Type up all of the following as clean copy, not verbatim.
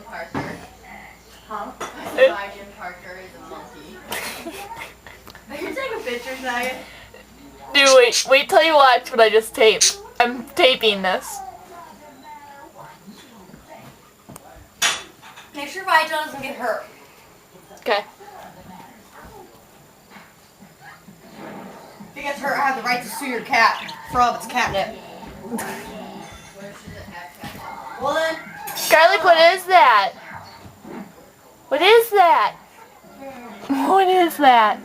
Parker. Huh? My Jim Parker is a monkey. Are you taking pictures, Megan? Dude, wait till you watch what I just taped. I'm taping this. Make sure Vigil doesn't get hurt. Okay. If he gets hurt, I have the right to sue your cat for all of its catnip. Where should it have catnip? Well then, Garlic, what is that? What is that? What is that?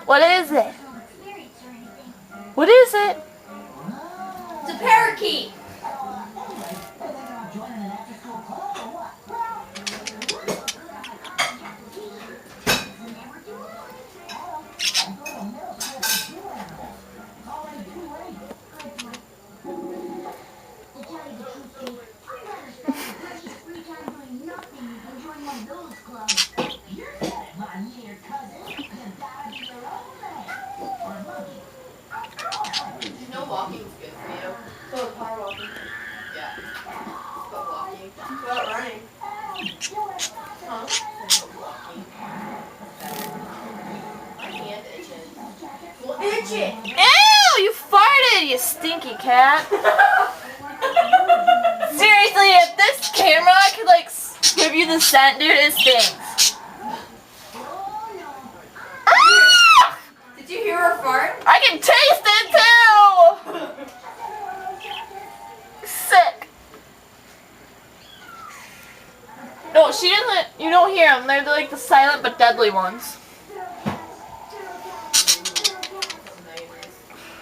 What is it? What is it? it's a parakeet. You know walking's good for you. So power walking. Yeah. But walking. What about running? Huh? But walking. My hand itches. Well, itch it! Ew! You farted, you stinky cat. Seriously, if this camera could like give you the scent, dude, it stinks. Ah! Did you hear her fart? I can taste it too! Sick. No, she doesn't. You don't hear them. They're like the silent but deadly ones.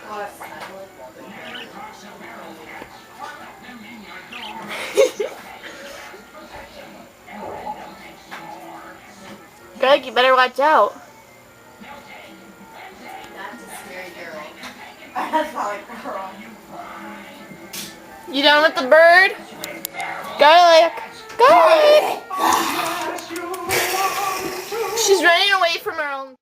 What? Greg, you better watch out. That's a scary girl. That's not like a girl. You done with the bird? Garlic. Garlic. She's running away from her own.